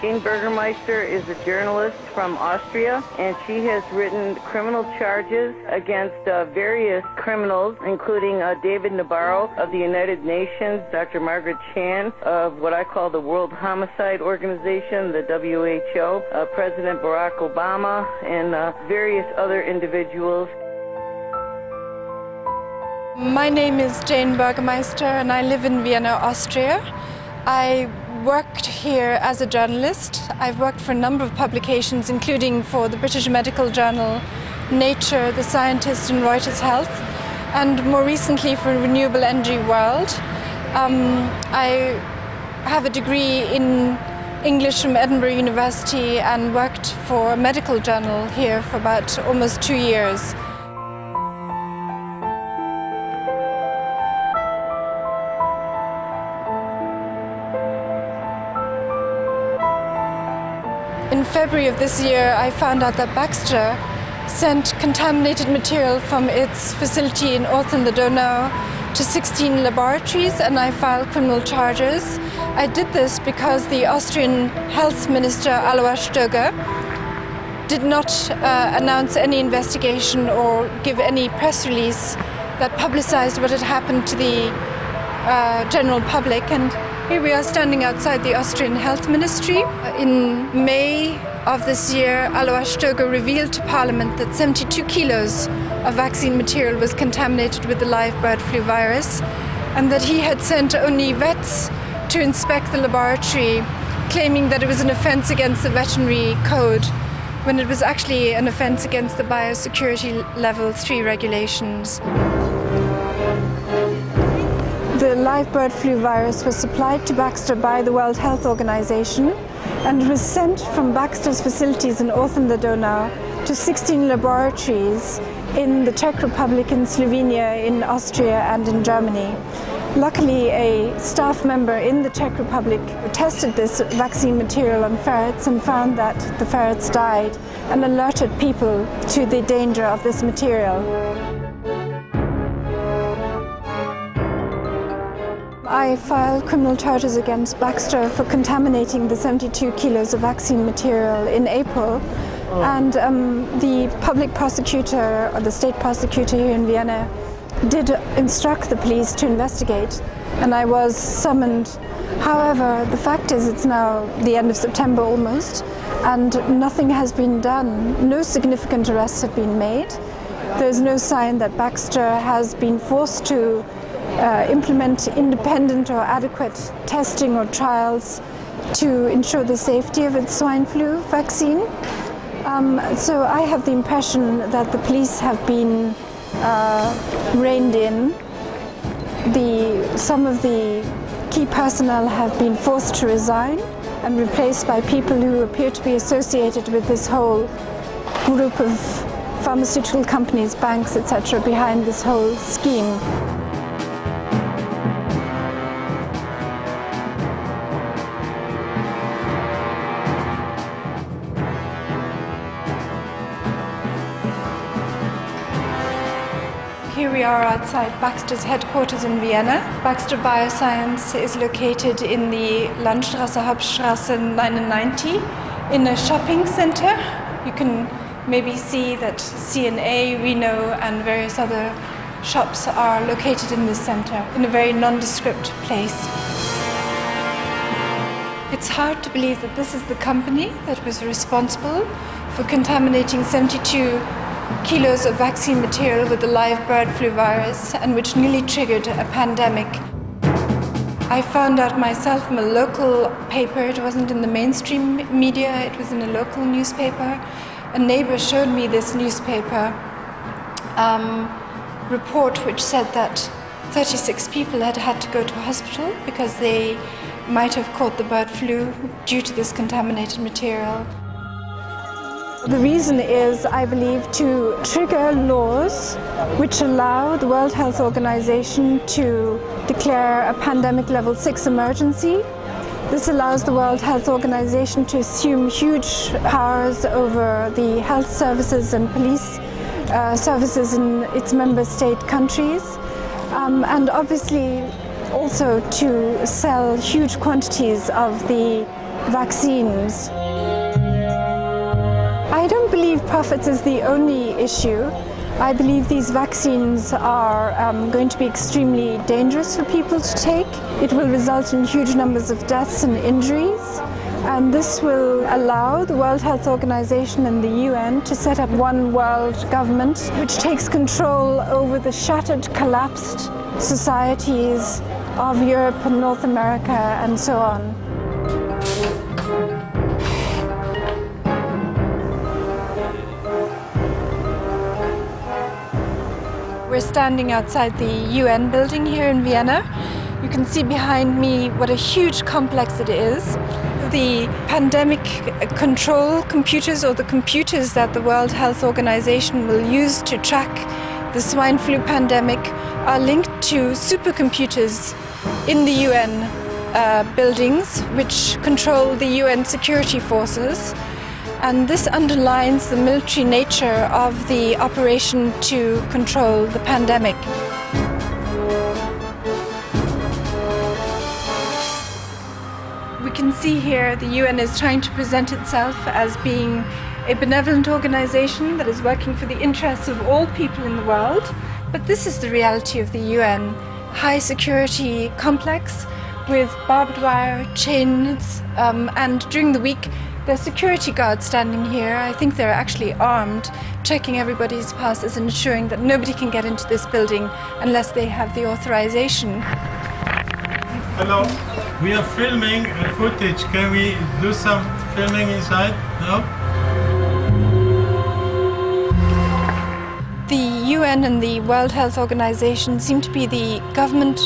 Jane Burgermeister is a journalist from Austria, and she has written criminal charges against various criminals, including David Nabarro of the United Nations, Dr. Margaret Chan of what I call the World Homicide Organization, the WHO, President Barack Obama, and various other individuals. My name is Jane Burgermeister and I live in Vienna, Austria. I worked here as a journalist. I've worked for a number of publications, including for the British medical journal Nature, The Scientist and Reuters Health, and more recently for Renewable Energy World. I have a degree in English from Edinburgh University and worked for a medical journal here for about almost 2 years. In February of this year, I found out that Baxter sent contaminated material from its facility in Orth-on-the-Donau to 16 laboratories, and I filed criminal charges. I did this because the Austrian Health Minister, Alois Stoger, did not announce any investigation or give any press release that publicized what had happened to the general public. And here we are standing outside the Austrian Health Ministry. In May of this year, Alois Stoger revealed to Parliament that 72 kilos of vaccine material was contaminated with the live bird flu virus, and that he had sent only vets to inspect the laboratory, claiming that it was an offence against the veterinary code, when it was actually an offence against the biosecurity level 3 regulations. The live bird flu virus was supplied to Baxter by the World Health Organization, and it was sent from Baxter's facilities in Orth-on-the-Donau to 16 laboratories in the Czech Republic, in Slovenia, in Austria and in Germany. Luckily, a staff member in the Czech Republic tested this vaccine material on ferrets and found that the ferrets died, and alerted people to the danger of this material. I filed criminal charges against Baxter for contaminating the 72 kilos of vaccine material in April, and the public prosecutor, or the state prosecutor here in Vienna, did instruct the police to investigate, and I was summoned. However, the fact is it's now the end of September almost, and nothing has been done. No significant arrests have been made. There's no sign that Baxter has been forced to implement independent or adequate testing or trials to ensure the safety of its swine flu vaccine. So I have the impression that the police have been reined in. Some of the key personnel have been forced to resign and replaced by people who appear to be associated with this whole group of pharmaceutical companies, banks, etc. behind this whole scheme. Here we are outside Baxter's headquarters in Vienna. Baxter Bioscience is located in the Landstraße, Hauptstraße 99 in a shopping center. You can maybe see that C&A, Reno and various other shops are located in this center, in a very nondescript place. It's hard to believe that this is the company that was responsible for contaminating 72 kilos of vaccine material with the live bird flu virus, and which nearly triggered a pandemic. I found out myself from a local paper. It wasn't in the mainstream media, it was in a local newspaper. A neighbor showed me this newspaper report which said that 36 people had to go to hospital because they might have caught the bird flu due to this contaminated material. The reason is, I believe, to trigger laws which allow the World Health Organization to declare a pandemic level 6 emergency. This allows the World Health Organization to assume huge powers over the health services and police services in its member state countries, and obviously also to sell huge quantities of the vaccines. I don't believe profits is the only issue. I believe these vaccines are going to be extremely dangerous for people to take. It will result in huge numbers of deaths and injuries. And this will allow the World Health Organization and the UN to set up one world government which takes control over the shattered, collapsed societies of Europe and North America and so on. We're standing outside the UN building here in Vienna. You can see behind me what a huge complex it is. The pandemic control computers, or the computers that the World Health Organization will use to track the swine flu pandemic, are linked to supercomputers in the UN buildings, which control the UN security forces. And this underlines the military nature of the operation to control the pandemic. We can see here the UN is trying to present itself as being a benevolent organization that is working for the interests of all people in the world. But this is the reality of the UN. High security complex with barbed wire, chains, and during the week there's security guards standing here. I think they're actually armed, checking everybody's passes and ensuring that nobody can get into this building unless they have the authorization. Hello, we are filming footage. Can we do some filming inside? No? The UN and the World Health Organization seem to be the government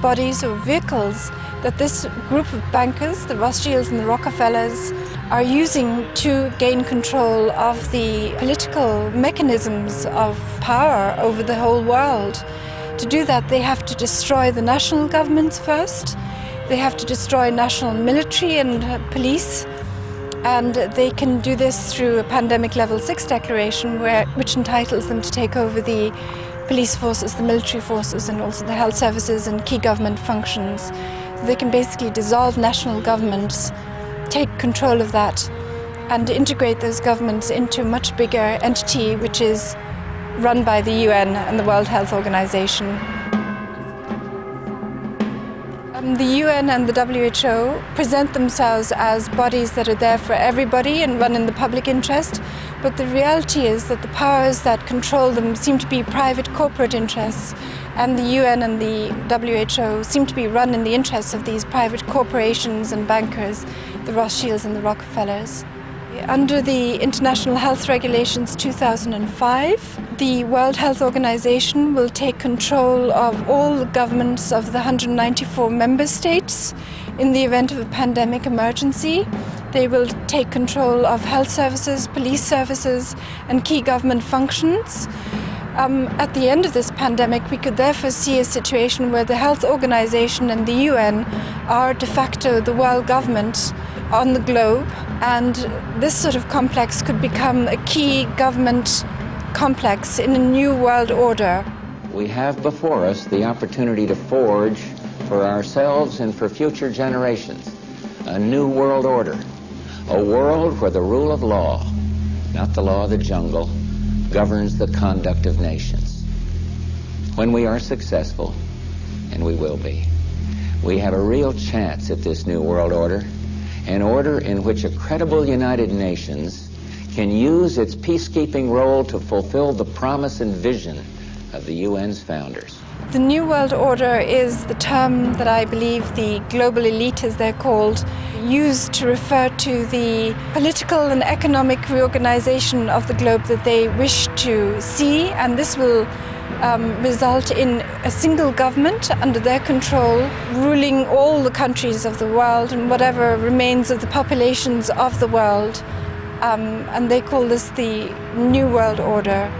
bodies or vehicles that this group of bankers, the Rothschilds and the Rockefellers, are using to gain control of the political mechanisms of power over the whole world. To do that, they have to destroy the national governments first. They have to destroy national military and police. And they can do this through a pandemic level 6 declaration which entitles them to take over the police forces, the military forces, and also the health services and key government functions. So they can basically dissolve national governments, take control of that, and integrate those governments into a much bigger entity which is run by the UN and the World Health Organization. The UN and the WHO present themselves as bodies that are there for everybody and run in the public interest, but the reality is that the powers that control them seem to be private corporate interests, and the UN and the WHO seem to be run in the interests of these private corporations and bankers, the Rothschilds and the Rockefellers. Under the International Health Regulations 2005, the World Health Organization will take control of all the governments of the 194 member states in the event of a pandemic emergency. They will take control of health services, police services, and key government functions. At the end of this pandemic, we could therefore see a situation where the Health Organization and the UN are de facto the world government on the globe, and this sort of complex could become a key government complex in a new world order. We have before us the opportunity to forge for ourselves and for future generations a new world order, a world where the rule of law, not the law of the jungle, governs the conduct of nations. When we are successful, and we will be, we have a real chance at this new world order, an order in which a credible United Nations can use its peacekeeping role to fulfill the promise and vision of the UN's founders. The New World Order is the term that I believe the global elite, as they're called, use to refer to the political and economic reorganization of the globe that they wish to see, and this will result in a single government under their control, ruling all the countries of the world and whatever remains of the populations of the world. And they call this the New World Order.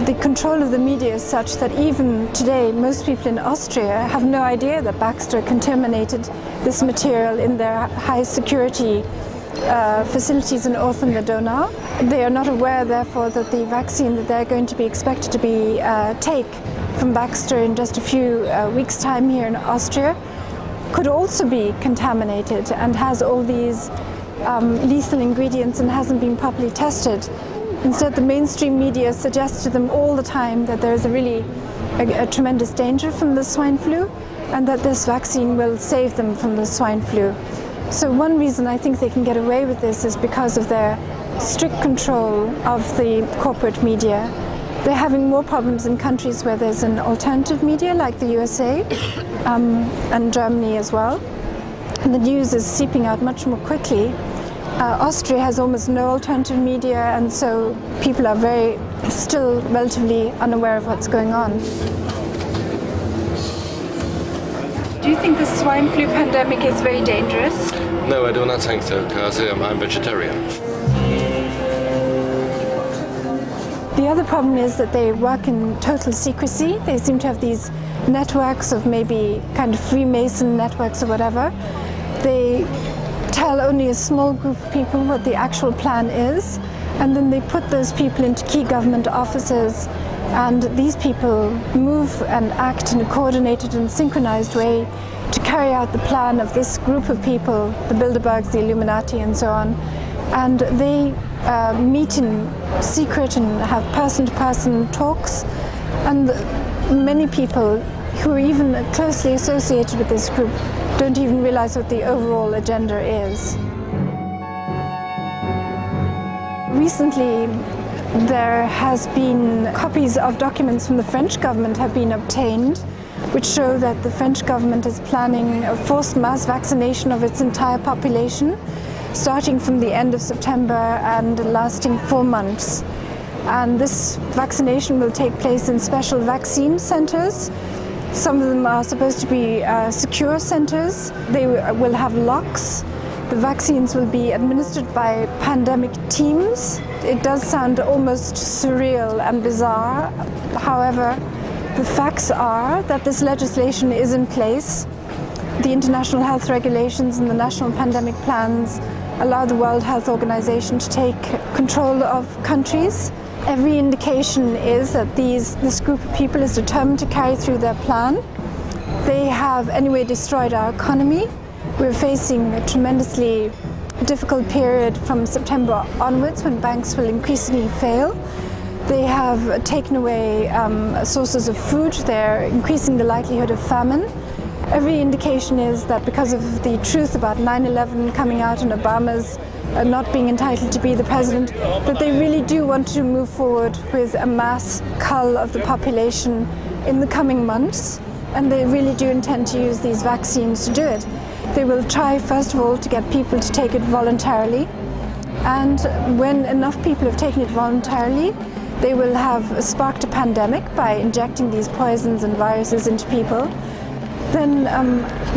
The control of the media is such that even today most people in Austria have no idea that Baxter contaminated this material in their high security facilities in North and the Donau. They are not aware, therefore, that the vaccine that they're going to be expected to take from Baxter in just a few weeks' time here in Austria could also be contaminated and has all these lethal ingredients and hasn't been properly tested. Instead, the mainstream media suggests to them all the time that there is a tremendous danger from the swine flu and that this vaccine will save them from the swine flu. So one reason I think they can get away with this is because of their strict control of the corporate media. They're having more problems in countries where there's an alternative media like the USA and Germany as well. And the news is seeping out much more quickly. Austria has almost no alternative media, and so people are still relatively unaware of what's going on. Do you think the swine flu pandemic is very dangerous? No, I do not think so, because I'm vegetarian. The other problem is that they work in total secrecy. They seem to have these networks of maybe kind of Freemason networks or whatever. They tell only a small group of people what the actual plan is, and then they put those people into key government offices, and these people move and act in a coordinated and synchronized way to carry out the plan of this group of people, the Bilderbergs, the Illuminati and so on. And they meet in secret and have person-to-person talks, and many people who are even closely associated with this group don't even realize what the overall agenda is. Recently, there has been copies of documents from the French government have been obtained, which show that the French government is planning a forced mass vaccination of its entire population, starting from the end of September and lasting 4 months. And this vaccination will take place in special vaccine centers. Some of them are supposed to be secure centers. They will have locks. The vaccines will be administered by pandemic teams. It does sound almost surreal and bizarre. However, the facts are that this legislation is in place. The international health regulations and the national pandemic plans allow the World Health Organization to take control of countries. Every indication is that this group of people is determined to carry through their plan. They have anyway destroyed our economy. We're facing a tremendously difficult period from September onwards when banks will increasingly fail. They have taken away sources of food. They're increasing the likelihood of famine. Every indication is that because of the truth about 9/11 coming out and Obama's not being entitled to be the president, that they really do want to move forward with a mass cull of the population in the coming months, and they really do intend to use these vaccines to do it. They will try, first of all, to get people to take it voluntarily, and when enough people have taken it voluntarily, they will have sparked a pandemic by injecting these poisons and viruses into people. Then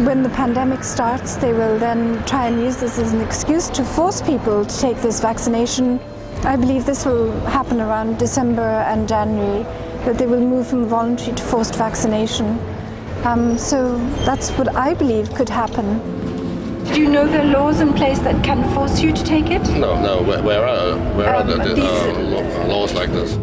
when the pandemic starts, they will then try and use this as an excuse to force people to take this vaccination. I believe this will happen around December and January, that they will move from voluntary to forced vaccination. So that's what I believe could happen. Do you know there are laws in place that can force you to take it? No. Where are the laws like this?